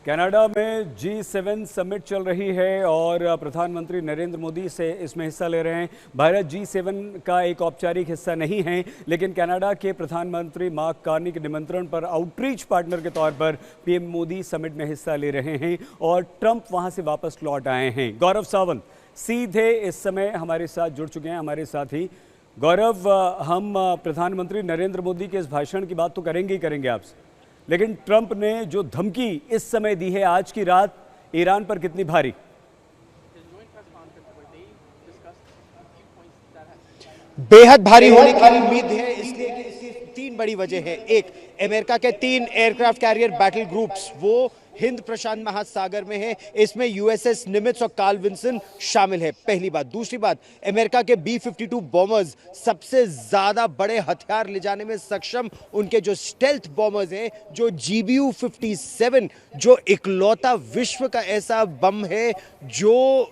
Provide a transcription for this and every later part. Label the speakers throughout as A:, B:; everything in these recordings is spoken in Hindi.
A: कनाडा में G7 समिट चल रही है और प्रधानमंत्री नरेंद्र मोदी से इसमें हिस्सा ले रहे हैं। भारत G7 का एक औपचारिक हिस्सा नहीं है, लेकिन कनाडा के प्रधानमंत्री मार्क कार्नी के निमंत्रण पर आउटरीच पार्टनर के तौर पर पीएम मोदी समिट में हिस्सा ले रहे हैं और ट्रंप वहां से वापस लौट आए हैं। गौरव सावंत सीधे इस समय हमारे साथ जुड़ चुके हैं, हमारे साथ ही। गौरव, हम प्रधानमंत्री नरेंद्र मोदी के इस भाषण की बात तो करेंगे ही करेंगे आपसे, लेकिन ट्रंप ने जो धमकी इस समय दी है आज की रात, ईरान पर कितनी भारी?
B: बेहद भारी होने की उम्मीद है, इसलिए कि इसकी तीन बड़ी वजह है। एक, अमेरिका के 3 एयरक्राफ्ट कैरियर बैटल ग्रुप्स वो हिंद प्रशांत महासागर में है। इसमें यूएसएस निमित्ज और कार्ल विंसन शामिल है, पहली बात। दूसरी बात, अमेरिका के B-52 बॉम्बर्स सबसे ज्यादा बड़े हथियार ले जाने में सक्षम उनके जो स्टेल्थ बॉम्बर्स हैं, जो GBU-57, जो इकलौता विश्व का ऐसा बम है जो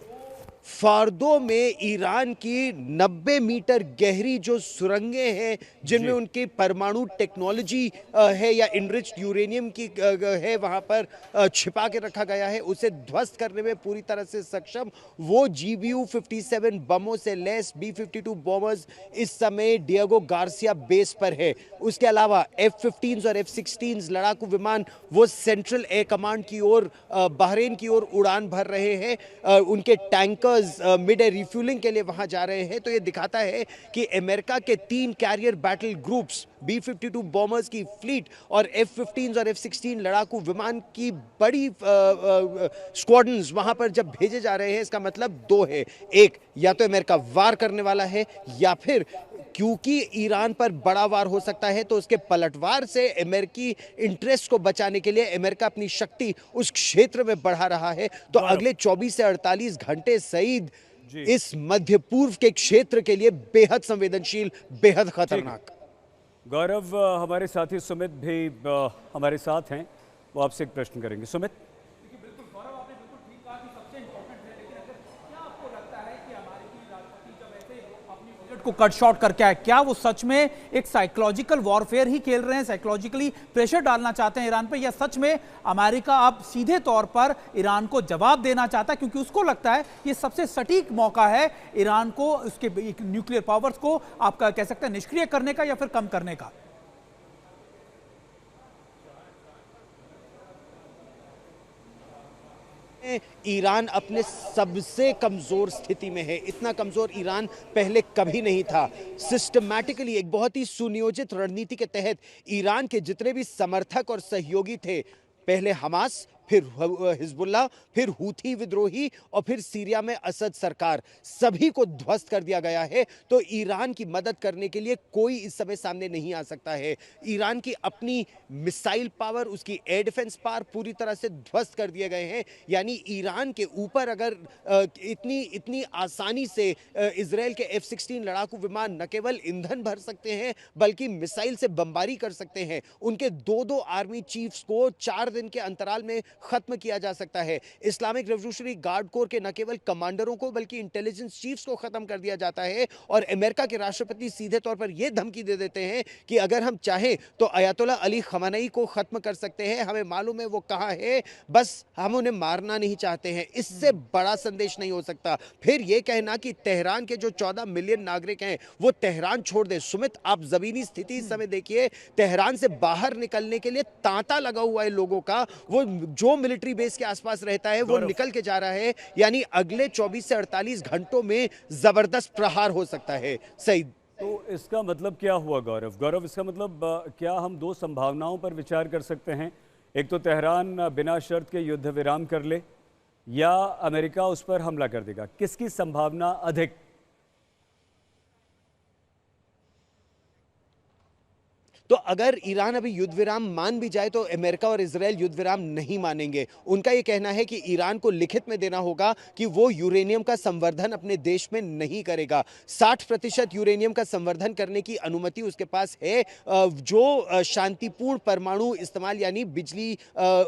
B: फार्दो में ईरान की 90 मीटर गहरी जो सुरंगें हैं, जिनमें उनकी परमाणु टेक्नोलॉजी है या इनरिच्ड यूरेनियम की है, वहां पर छिपा के रखा गया है, उसे ध्वस्त करने में पूरी तरह से सक्षम वो GBU-57 बमों से लैस B-52 बॉम्बर्स इस समय डिएगो गार्सिया बेस पर है। उसके अलावा F-15 और F-16 लड़ाकू विमान वो सेंट्रल एयर कमांड की ओर बहरीन की ओर उड़ान भर रहे हैं। उनके टैंकर मिड एयर रिफ्यूलिंग के लिए वहां जा रहे हैं। तो यह दिखाता है कि अमेरिका के 3 carrier battle groups, B-52 bombers की फ्लीट और F-15 और F-16 लड़ाकू विमान की बड़ी स्क्वाड्रन्स वहां पर जब भेजे जा रहे हैं, इसका मतलब 2 है। एक, या तो अमेरिका वार करने वाला है, या फिर क्योंकि ईरान पर बड़ा वार हो सकता है तो उसके पलटवार से अमेरिकी इंटरेस्ट को बचाने के लिए अमेरिका अपनी शक्ति उस क्षेत्र में बढ़ा रहा है। तो अगले 24 से 48 घंटे सईद इस मध्य पूर्व के क्षेत्र के लिए बेहद संवेदनशील, बेहद खतरनाक।
A: गौरव, हमारे साथी सुमित भी हमारे साथ हैं, वो आपसे एक प्रश्न करेंगे। सुमित,
C: को कट शॉर्ट करके आए, क्या वो सच में एक साइकोलॉजिकल वॉरफेयर ही खेल रहे हैं, साइकोलॉजिकली प्रेशर डालना चाहते हैं ईरान पे, या सच में अमेरिका अब सीधे तौर पर ईरान को जवाब देना चाहता है, क्योंकि उसको लगता है ये सबसे सटीक मौका है ईरान को उसके न्यूक्लियर पावर्स को आपका कह सकते हैं निष्क्रिय करने का या फिर कम करने का?
B: ईरान अपने सबसे कमजोर स्थिति में है। इतना कमजोर ईरान पहले कभी नहीं था। सिस्टमैटिकली एक बहुत ही सुनियोजित रणनीति के तहत ईरान के जितने भी समर्थक और सहयोगी थे, पहले हमास, फिर हिजबुल्लाह, फिर हूथी विद्रोही और फिर सीरिया में असद सरकार, सभी को ध्वस्त कर दिया गया है। तो ईरान की मदद करने के लिए कोई इस समय सामने नहीं आ सकता है। ईरान की अपनी मिसाइल पावर, उसकी एयर डिफेंस पावर पूरी तरह से ध्वस्त कर दिए गए हैं। यानी ईरान के ऊपर अगर इतनी आसानी से इजराइल के F-16 लड़ाकू विमान न केवल ईंधन भर सकते हैं बल्कि मिसाइल से बमबारी कर सकते हैं। उनके 2-2 आर्मी चीफ्स को 4 दिन के अंतराल में खत्म किया जा सकता है। इस्लामिक रेवोल्यूशनरी गार्ड कोर के न केवल कमांडरों को बल्कि इंटेलिजेंस चीफ्स को खत्म कर दिया जाता है। और अमेरिका के राष्ट्रपति सीधे तौर पर यह धमकी दे देते हैं कि अगर हम चाहें तो अयातोल्ला अली खमेनी को खत्म कर सकते हैं, हमें मालूम है वो कहां है, बस हम उन्हें मारना नहीं चाहते हैं। इससे बड़ा संदेश नहीं हो सकता। फिर यह कहना कि तेहरान के जो 14 मिलियन नागरिक हैं वो तेहरान छोड़ दे। सुमित, आप जमीनी स्थिति इस समय देखिए, तेहरान से बाहर निकलने के लिए तांता लगा हुआ है लोगों का। वो जो मिलिट्री बेस के आसपास रहता है वो निकल के जा रहा है। यानी अगले 24 से 48 घंटों में जबरदस्त प्रहार हो सकता है। सही,
A: तो इसका मतलब क्या हुआ गौरव? गौरव, इसका मतलब क्या हम 2 संभावनाओं पर विचार कर सकते हैं? एक तो तेहरान बिना शर्त के युद्ध विराम कर ले, या अमेरिका उस पर हमला कर देगा। किसकी संभावना अधिक?
B: तो अगर ईरान अभी युद्ध विराम मान भी जाए तो अमेरिका और इजराइल युद्ध विराम नहीं मानेंगे। उनका यह कहना है कि ईरान को लिखित में देना होगा कि वो यूरेनियम का संवर्धन अपने देश में नहीं करेगा। 60% यूरेनियम का संवर्धन करने की अनुमति उसके पास है, जो शांतिपूर्ण परमाणु इस्तेमाल यानी बिजली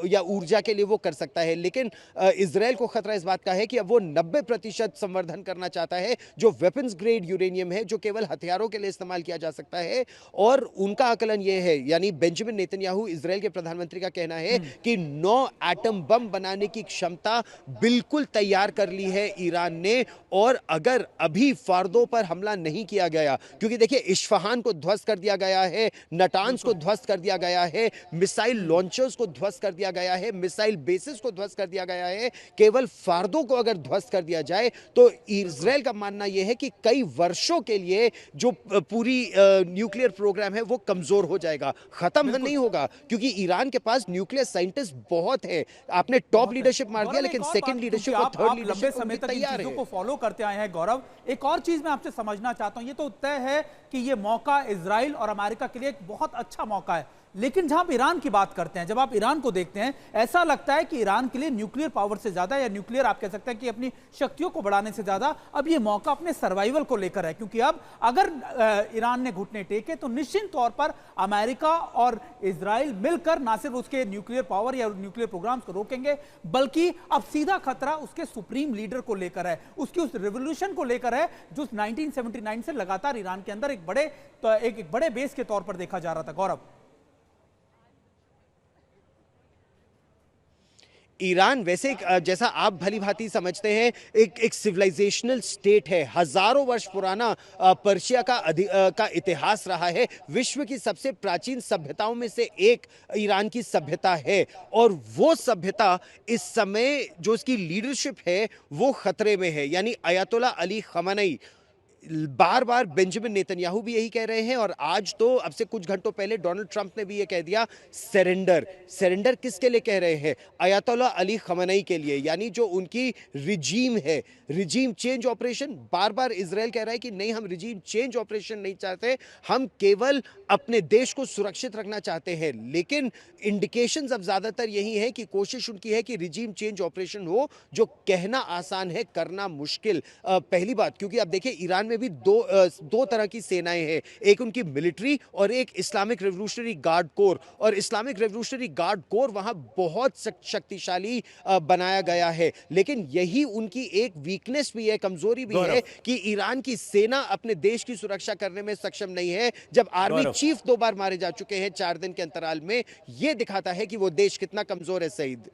B: या ऊर्जा के लिए वो कर सकता है। लेकिन इजराइल को खतरा इस बात का है कि अब वो 90% संवर्धन करना चाहता है, जो वेपन्स ग्रेड यूरेनियम है, जो केवल हथियारों के लिए इस्तेमाल किया जा सकता है। और उनका आकलन आकलन ये है, यानी बेंजामिन नेतन्याहू इजराइल के प्रधानमंत्री का कहना है कि 9 एटम बम बनाने की क्षमता बिल्कुल तैयार कर ली है ईरान ने, और अगर अभी फार्दो पर हमला नहीं किया गया, क्योंकि देखिए इस्फहान को ध्वस्त कर दिया गया है, नटान्स को ध्वस्त कर दिया गया है, मिसाइल लॉन्चर्स को ध्वस्त कर दिया गया है, मिसाइल बेसिस को ध्वस्त कर दिया गया है, केवल फार्दो को अगर ध्वस्त कर दिया जाए तो इजराइल का मानना यह है कि कई वर्षों के लिए जो पूरी न्यूक्लियर प्रोग्राम है वो कमजोर हो जाएगा, खत्म नहीं होगा, क्योंकि ईरान के पास न्यूक्लियर साइंटिस्ट बहुत है। आपने टॉप लीडरशिप मार दिया, लेकिन सेकंड लीडरशिप और थर्ड लीडरशिप
C: समय तक
B: तैयार
C: चीजों
B: है।
C: को फॉलो करते आए हैं। गौरव, एक और चीज मैं आपसे समझना चाहता हूं, ये तो तय है कि ये मौका इजराइल और अमेरिका के लिए एक बहुत अच्छा मौका है, लेकिन जब आप ईरान की बात करते हैं, जब आप ईरान को देखते हैं, ऐसा लगता है कि ईरान के लिए न्यूक्लियर पावर से ज्यादा, या न्यूक्लियर आप कह सकते हैं कि अपनी शक्तियों को बढ़ाने से ज्यादा अब ये मौका अपने सर्वाइवल को लेकर है, क्योंकि अब अगर ईरान ने घुटने टेके तो निश्चित तौर पर अमेरिका और इजराइल मिलकर ना सिर्फ उसके न्यूक्लियर पावर या न्यूक्लियर प्रोग्राम्स को रोकेंगे, बल्कि अब सीधा खतरा उसके सुप्रीम लीडर को लेकर है, उसकी उस रिवोल्यूशन को लेकर है जो 1979 से लगातार ईरान के अंदर एक बड़े बेस के तौर पर देखा जा रहा था। गौरव,
B: ईरान वैसे जैसा आप भली भांति समझते हैं एक सिविलाइजेशनल स्टेट है, हजारों वर्ष पुराना पर्शिया का इतिहास रहा है, विश्व की सबसे प्राचीन सभ्यताओं में से एक ईरान की सभ्यता है, और वो सभ्यता इस समय जो उसकी लीडरशिप है वो खतरे में है। यानी अयतोल्ला अली खamenei, बार बार बेंजामिन नेतन्याहू भी यही कह रहे हैं, और आज तो अब से कुछ घंटों पहले डोनाल्ड ट्रंप ने भी ये कह दिया, सरेंडर किसके लिए कह रहे हैं? अयतोल्ला अली खamenei के लिए, यानी जो उनकी रिजीम है, रिजीम चेंज ऑपरेशन। बार बार इजराइल कह रहा है कि नहीं, हम रिजीम चेंज ऑपरेशन नहीं चाहते, हम केवल अपने देश को सुरक्षित रखना चाहते हैं, लेकिन इंडिकेशंस अब ज्यादातर यही है कि कोशिश उनकी है कि रिजीम चेंज ऑपरेशन हो, जो कहना आसान है करना मुश्किल। पहली बात, क्योंकि अब देखिए ईरान में भी दो तरह की सेनाएं हैं, एक उनकी मिलिट्री और एक इस्लामिक रेवोल्यूशनरी गार्ड कोर, और इस्लामिक रेवोल्यूशनरी गार्ड कोर वहां बहुत शक्तिशाली बनाया गया है, लेकिन यही उनकी एक वीकनेस भी है, कमजोरी भी है कि ईरान की सेना अपने देश की सुरक्षा करने में सक्षम नहीं है। जब आर्मी चीफ 2 बार मारे जा चुके हैं 4 दिन के अंतराल में, यह दिखाता है कि वो देश कितना कमजोर है। सईद,